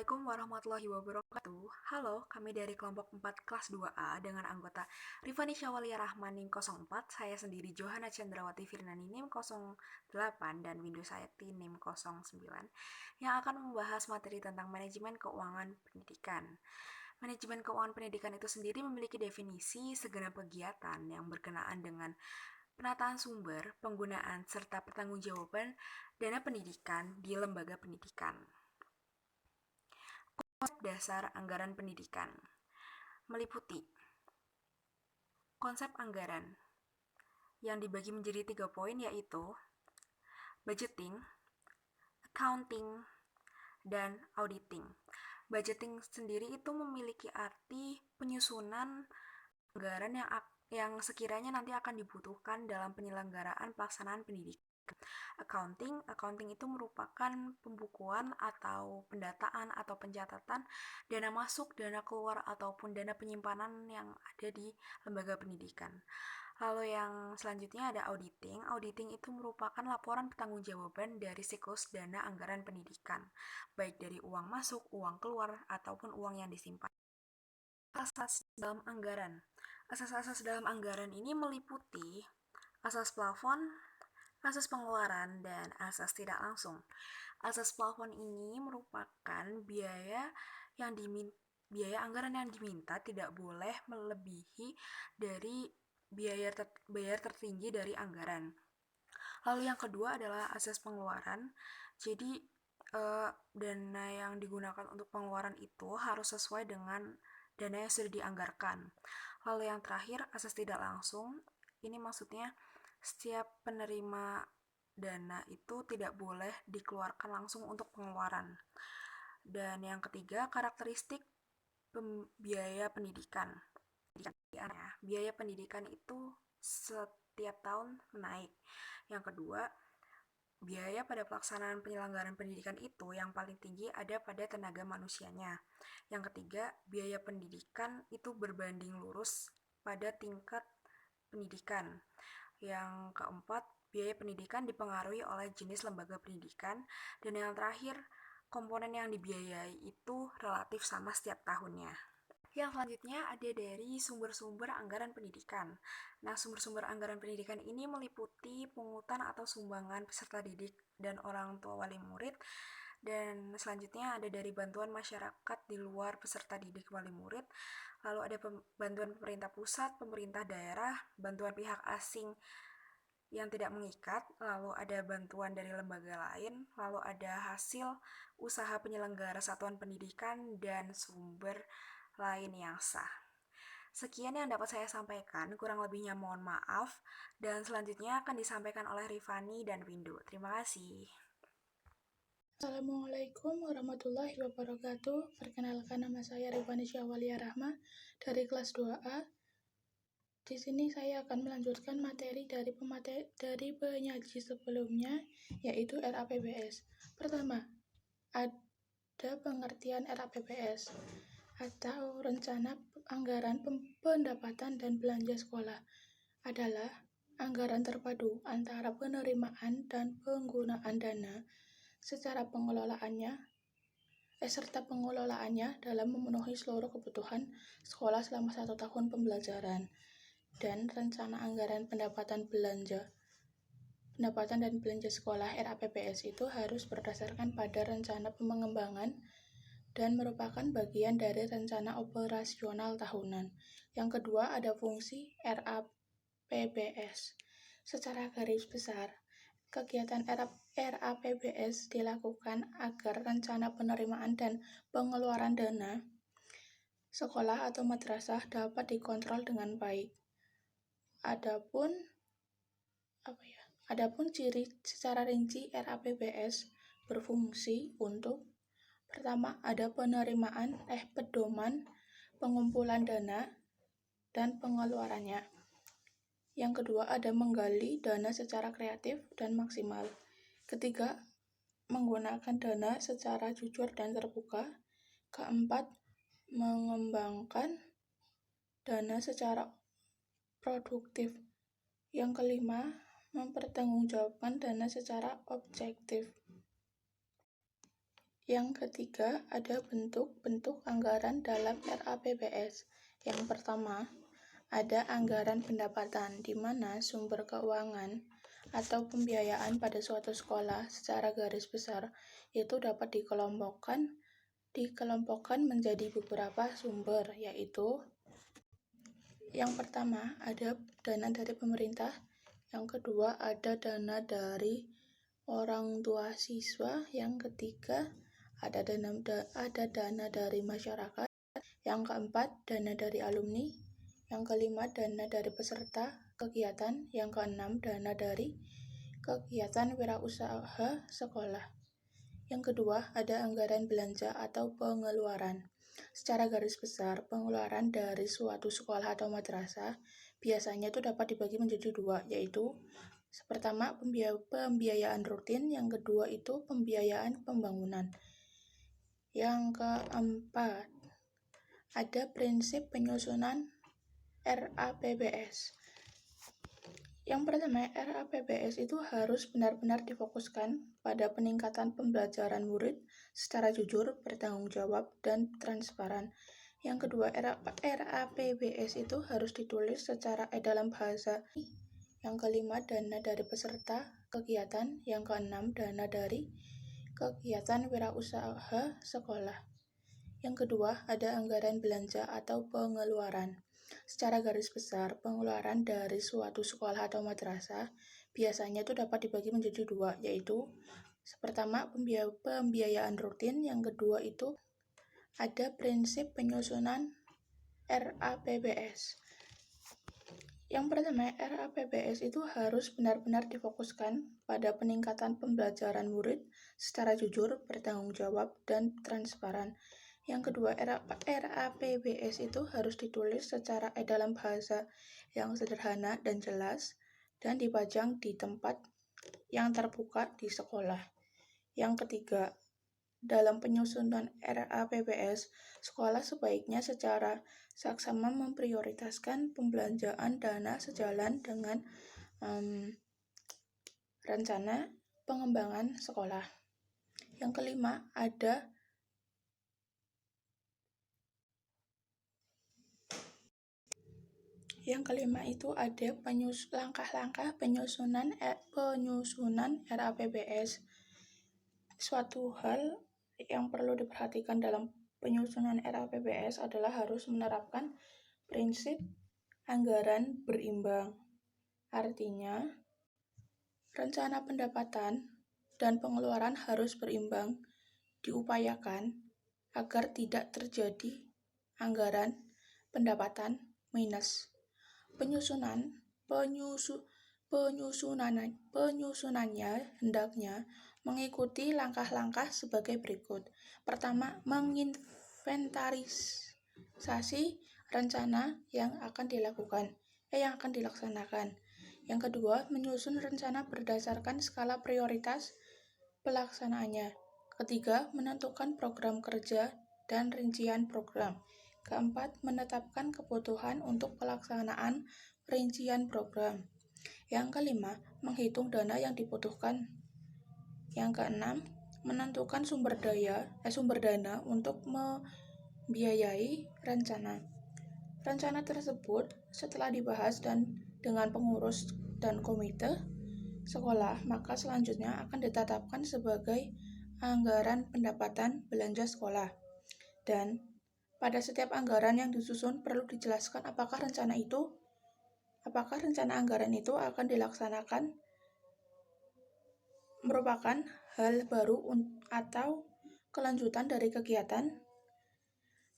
Assalamualaikum warahmatullahi wabarakatuh. Halo, kami dari kelompok 4 kelas 2A dengan anggota Rifani Syawalia Rahman NIM 04, saya sendiri Johana Chandrawati Firnani NIM 08, dan Windu Sayati NIM 09 yang akan membahas materi tentang manajemen keuangan pendidikan. Manajemen keuangan pendidikan itu sendiri memiliki definisi segenap kegiatan yang berkenaan dengan penataan sumber, penggunaan, serta pertanggungjawaban dana pendidikan di lembaga pendidikan. Konsep dasar anggaran pendidikan meliputi konsep anggaran yang dibagi menjadi 3 poin, yaitu budgeting, accounting, dan auditing. Budgeting sendiri itu memiliki arti penyusunan anggaran yang sekiranya nanti akan dibutuhkan dalam penyelenggaraan pelaksanaan pendidikan. Accounting itu merupakan pembukuan atau pendataan atau pencatatan dana masuk, dana keluar, ataupun dana penyimpanan yang ada di lembaga pendidikan. Lalu yang selanjutnya ada auditing. Auditing itu merupakan laporan pertanggungjawaban dari siklus dana anggaran pendidikan, baik dari uang masuk, uang keluar, ataupun uang yang disimpan. Asas dalam anggaran. Asas-asas dalam anggaran ini meliputi asas plafon, asas pengeluaran, dan asas tidak langsung. Asas plafon ini merupakan biaya anggaran yang diminta tidak boleh melebihi dari biaya tertinggi dari anggaran. Lalu yang kedua adalah asas pengeluaran. Jadi dana yang digunakan untuk pengeluaran itu harus sesuai dengan dana yang sudah dianggarkan. Lalu yang terakhir, asas tidak langsung. Ini maksudnya setiap penerima dana itu tidak boleh dikeluarkan langsung untuk pengeluaran. Dan yang ketiga, karakteristik biaya pendidikan. Biaya pendidikan itu setiap tahun menaik. Yang kedua, biaya pada pelaksanaan penyelenggaraan pendidikan itu yang paling tinggi ada pada tenaga manusianya. Yang ketiga, biaya pendidikan itu berbanding lurus pada tingkat pendidikan. Yang keempat, biaya pendidikan dipengaruhi oleh jenis lembaga pendidikan. Dan yang terakhir, komponen yang dibiayai itu relatif sama setiap tahunnya. Yang selanjutnya ada dari sumber-sumber anggaran pendidikan. Nah, sumber-sumber anggaran pendidikan ini meliputi pungutan atau sumbangan peserta didik dan orang tua wali murid. Dan selanjutnya ada dari bantuan masyarakat di luar peserta didik wali murid. Lalu ada bantuan pemerintah pusat, pemerintah daerah, bantuan pihak asing yang tidak mengikat, lalu ada bantuan dari lembaga lain, lalu ada hasil usaha penyelenggara satuan pendidikan, dan sumber lain yang sah. Sekian yang dapat saya sampaikan, kurang lebihnya mohon maaf, dan selanjutnya akan disampaikan oleh Rifani dan Windu. Terima kasih. Assalamualaikum warahmatullahi wabarakatuh. Perkenalkan, nama saya Rifani Syawalia Rahma dari kelas 2A. Di sini saya akan melanjutkan materi dari penyaji sebelumnya, yaitu RAPBS. Pertama, ada pengertian RAPBS atau Rencana Anggaran Pendapatan dan Belanja Sekolah adalah anggaran terpadu antara penerimaan dan penggunaan dana serta pengelolaannya dalam memenuhi seluruh kebutuhan sekolah selama 1 tahun pembelajaran. Dan Rencana Anggaran Pendapatan dan Belanja Sekolah RAPBS itu harus berdasarkan pada rencana pengembangan dan merupakan bagian dari rencana operasional tahunan. Yang kedua, ada fungsi RAPBS. Secara garis besar, kegiatan RAPBS dilakukan agar rencana penerimaan dan pengeluaran dana sekolah atau madrasah dapat dikontrol dengan baik. Adapun ciri secara rinci RAPBS berfungsi untuk: pertama, ada pedoman pengumpulan dana dan pengeluarannya. Yang kedua, ada menggali dana secara kreatif dan maksimal. Ketiga, menggunakan dana secara jujur dan terbuka. Keempat, mengembangkan dana secara produktif. Yang kelima, mempertanggungjawabkan dana secara objektif. Yang ketiga, ada bentuk-bentuk anggaran dalam RAPBS. Yang pertama, ada anggaran pendapatan, di mana sumber keuangan atau pembiayaan pada suatu sekolah secara garis besar itu dapat dikelompokkan menjadi beberapa sumber, yaitu yang pertama ada dana dari pemerintah, yang kedua ada dana dari orang tua siswa, yang ketiga ada dana dari masyarakat, yang keempat dana dari alumni, yang kelima dana dari peserta kegiatan, yang keenam dana dari kegiatan wirausaha sekolah. Yang kedua, ada anggaran belanja atau pengeluaran. Secara garis besar, pengeluaran dari suatu sekolah atau madrasah biasanya itu dapat dibagi menjadi dua, yaitu pertama pembiayaan rutin, yang kedua itu pembiayaan pembangunan. Yang keempat, ada prinsip penyusunan RAPBS. Yang pertama, RAPBS itu harus benar-benar difokuskan pada peningkatan pembelajaran murid secara jujur, bertanggung jawab, dan transparan. Yang kedua, RAPBS itu harus ditulis secara dalam bahasa. Yang kelima, dana dari peserta kegiatan. Yang keenam, dana dari kegiatan wirausaha sekolah. Yang kedua, ada anggaran belanja atau pengeluaran. Secara garis besar, pengeluaran dari suatu sekolah atau madrasah biasanya itu dapat dibagi menjadi dua, yaitu pertama pembiayaan rutin, yang kedua itu ada prinsip penyusunan RAPBS. Yang pertama, RAPBS itu harus benar-benar difokuskan pada peningkatan pembelajaran murid secara jujur, bertanggung jawab, dan transparan. Yang kedua, RAPBS itu harus ditulis secara dalam bahasa yang sederhana dan jelas dan dipajang di tempat yang terbuka di sekolah. Yang ketiga, dalam penyusunan RAPBS, sekolah sebaiknya secara saksama memprioritaskan pembelanjaan dana sejalan dengan rencana pengembangan sekolah. Yang kelima, itu ada langkah-langkah penyusunan RAPBS. Suatu hal yang perlu diperhatikan dalam penyusunan RAPBS adalah harus menerapkan prinsip anggaran berimbang. Artinya, rencana pendapatan dan pengeluaran harus berimbang, diupayakan agar tidak terjadi anggaran pendapatan minus. Penyusunannya hendaknya mengikuti langkah-langkah sebagai berikut. Pertama, menginventarisasi rencana yang akan dilaksanakan. Yang kedua, menyusun rencana berdasarkan skala prioritas pelaksanaannya. Ketiga, menentukan program kerja dan rincian program. Keempat, menetapkan kebutuhan untuk pelaksanaan rincian program. Yang kelima, menghitung dana yang dibutuhkan. Yang keenam, menentukan sumber dana untuk membiayai rencana. Rencana tersebut setelah dibahas dengan pengurus dan komite sekolah, maka selanjutnya akan ditetapkan sebagai anggaran pendapatan belanja sekolah. Dan pada setiap anggaran yang disusun perlu dijelaskan apakah rencana anggaran itu akan dilaksanakan merupakan hal baru atau kelanjutan dari kegiatan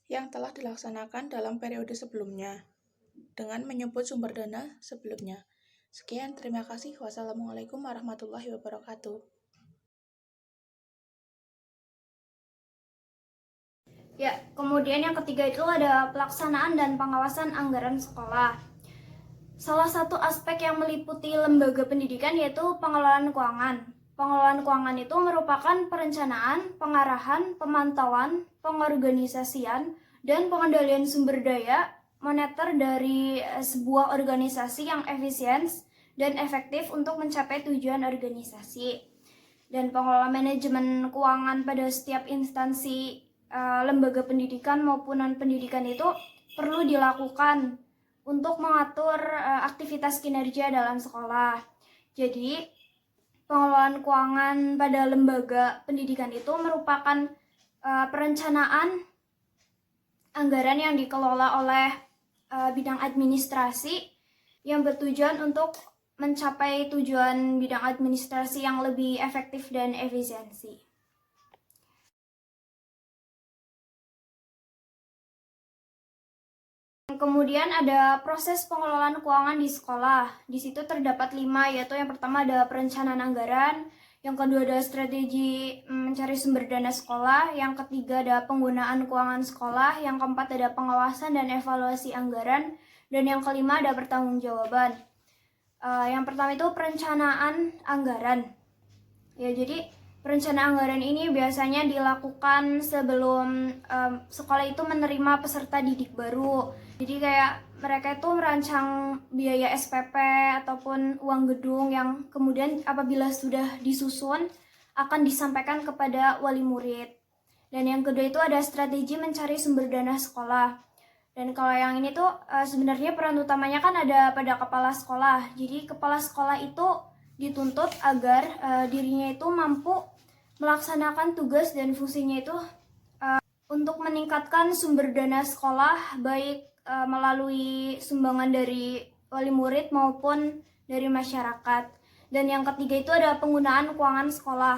yang telah dilaksanakan dalam periode sebelumnya dengan menyebut sumber dana sebelumnya. Sekian, terima kasih. Wassalamualaikum warahmatullahi wabarakatuh. Ya, kemudian yang ketiga itu ada pelaksanaan dan pengawasan anggaran sekolah. Salah satu aspek yang meliputi lembaga pendidikan yaitu pengelolaan keuangan. Pengelolaan keuangan itu merupakan perencanaan, pengarahan, pemantauan, pengorganisasian, dan pengendalian sumber daya moneter dari sebuah organisasi yang efisien dan efektif untuk mencapai tujuan organisasi. dan pengelola manajemen keuangan pada setiap instansi lembaga pendidikan maupun non-pendidikan itu perlu dilakukan untuk mengatur aktivitas kinerja dalam sekolah. Jadi, pengelolaan keuangan pada lembaga pendidikan itu merupakan perencanaan anggaran yang dikelola oleh bidang administrasi yang bertujuan untuk mencapai tujuan bidang administrasi yang lebih efektif dan efisiensi. Kemudian ada proses pengelolaan keuangan di sekolah. Di situ terdapat 5, yaitu yang pertama ada perencanaan anggaran, yang kedua ada strategi mencari sumber dana sekolah, yang ketiga ada penggunaan keuangan sekolah, yang keempat ada pengawasan dan evaluasi anggaran, dan yang kelima ada pertanggungjawaban. Yang pertama itu perencanaan anggaran. Ya, jadi perencanaan anggaran ini biasanya dilakukan sebelum sekolah itu menerima peserta didik baru. Jadi kayak mereka itu merancang biaya SPP ataupun uang gedung yang kemudian apabila sudah disusun akan disampaikan kepada wali murid. Dan yang kedua itu ada strategi mencari sumber dana sekolah. Dan kalau yang ini tuh sebenarnya peran utamanya kan ada pada kepala sekolah. Jadi kepala sekolah itu dituntut agar dirinya itu mampu melaksanakan tugas dan fungsinya itu untuk meningkatkan sumber dana sekolah, baik melalui sumbangan dari wali murid maupun dari masyarakat. Dan yang ketiga itu ada penggunaan keuangan sekolah.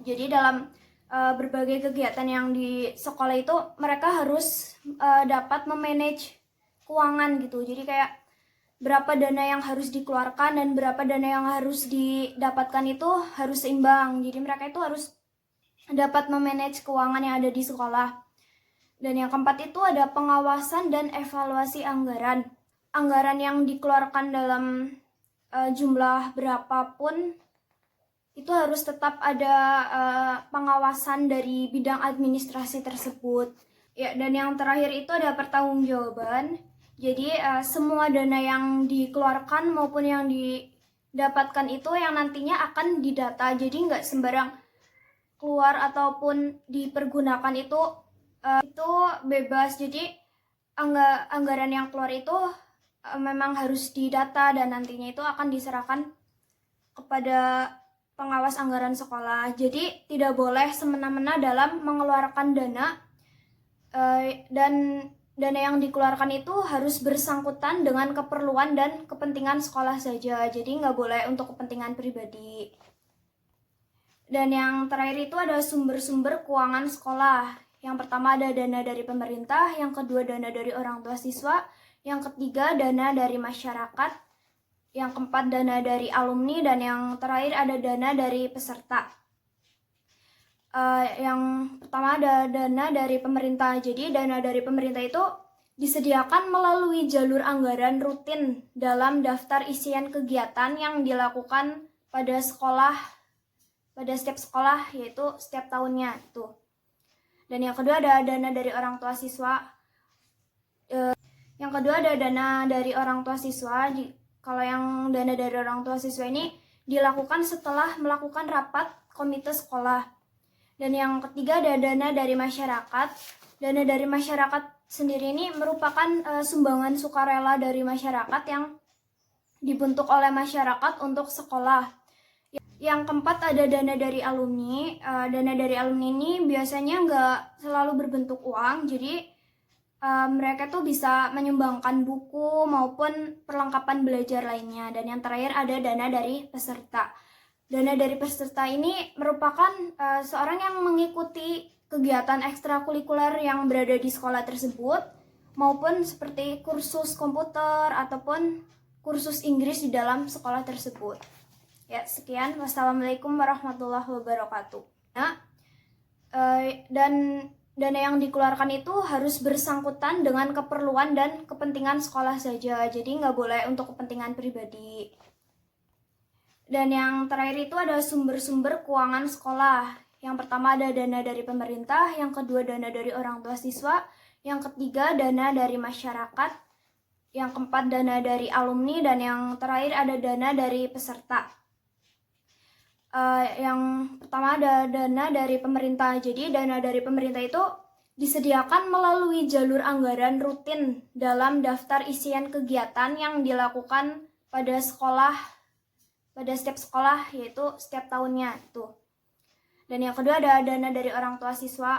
Jadi dalam berbagai kegiatan yang di sekolah itu mereka harus dapat memanage keuangan gitu. Jadi kayak berapa dana yang harus dikeluarkan dan berapa dana yang harus didapatkan itu harus seimbang. Jadi mereka itu harus dapat memanage keuangan yang ada di sekolah. Dan yang keempat itu ada pengawasan dan evaluasi anggaran. Anggaran yang dikeluarkan dalam jumlah berapapun itu harus tetap ada pengawasan dari bidang administrasi tersebut. Ya, dan yang terakhir itu ada pertanggungjawaban. Jadi semua dana yang dikeluarkan maupun yang didapatkan itu yang nantinya akan didata. Jadi nggak sembarang keluar ataupun dipergunakan itu bebas. Jadi anggaran yang keluar itu memang harus didata dan nantinya itu akan diserahkan kepada pengawas anggaran sekolah. Jadi tidak boleh semena-mena dalam mengeluarkan dana dan dana yang dikeluarkan itu harus bersangkutan dengan keperluan dan kepentingan sekolah saja. Jadi nggak boleh untuk kepentingan pribadi. Dan yang terakhir itu ada sumber-sumber keuangan sekolah. Yang pertama ada dana dari pemerintah, yang kedua dana dari orang tua siswa, yang ketiga dana dari masyarakat, yang keempat dana dari alumni, dan yang terakhir ada dana dari peserta. Yang pertama ada dana dari pemerintah. Jadi dana dari pemerintah itu disediakan melalui jalur anggaran rutin dalam daftar isian kegiatan yang dilakukan pada setiap sekolah, yaitu setiap tahunnya itu. Dan yang kedua ada dana dari orang tua siswa. Yang kedua ada dana dari orang tua siswa. Kalau yang dana dari orang tua siswa ini dilakukan setelah melakukan rapat komite sekolah. Dan yang ketiga ada dana dari masyarakat. Dana dari masyarakat sendiri ini merupakan sumbangan sukarela dari masyarakat yang dibentuk oleh masyarakat untuk sekolah. Yang keempat ada dana dari alumni. Dana dari alumni ini biasanya nggak selalu berbentuk uang, jadi mereka tuh bisa menyumbangkan buku maupun perlengkapan belajar lainnya. Dan yang terakhir ada dana dari peserta. Dana dari peserta ini merupakan seorang yang mengikuti kegiatan ekstrakurikuler yang berada di sekolah tersebut, maupun seperti kursus komputer ataupun kursus Inggris di dalam sekolah tersebut. Ya, sekian. Wassalamualaikum warahmatullahi wabarakatuh. Dan dana yang dikeluarkan itu harus bersangkutan dengan keperluan dan kepentingan sekolah saja. Jadi nggak boleh untuk kepentingan pribadi. Dan yang terakhir itu ada sumber-sumber keuangan sekolah. Yang pertama ada dana dari pemerintah, yang kedua dana dari orang tua siswa, yang ketiga dana dari masyarakat, yang keempat dana dari alumni, dan yang terakhir ada dana dari peserta. Yang pertama ada dana dari pemerintah. Jadi dana dari pemerintah itu disediakan melalui jalur anggaran rutin dalam daftar isian kegiatan yang dilakukan pada setiap sekolah, yaitu setiap tahunnya itu. Dan yang kedua ada dana dari orang tua siswa.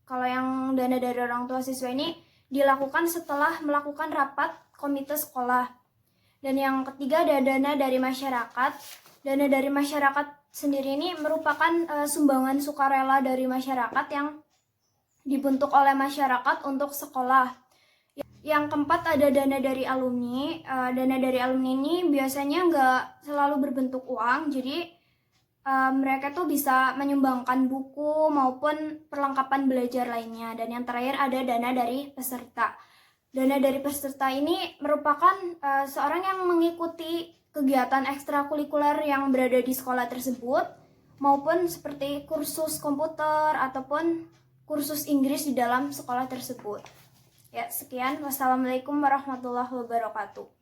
Kalau yang dana dari orang tua siswa ini dilakukan setelah melakukan rapat komite sekolah. Dan yang ketiga ada dana dari masyarakat. Dana dari masyarakat sendiri ini merupakan sumbangan sukarela dari masyarakat yang dibentuk oleh masyarakat untuk sekolah. Yang keempat ada dana dari alumni. Dana dari alumni ini biasanya nggak selalu berbentuk uang, jadi mereka tuh bisa menyumbangkan buku maupun perlengkapan belajar lainnya. Dan yang terakhir ada dana dari peserta. Dana dari peserta ini merupakan seorang yang mengikuti kegiatan ekstrakurikuler yang berada di sekolah tersebut, maupun seperti kursus komputer ataupun kursus Inggris di dalam sekolah tersebut. Ya, sekian. Wassalamualaikum warahmatullahi wabarakatuh.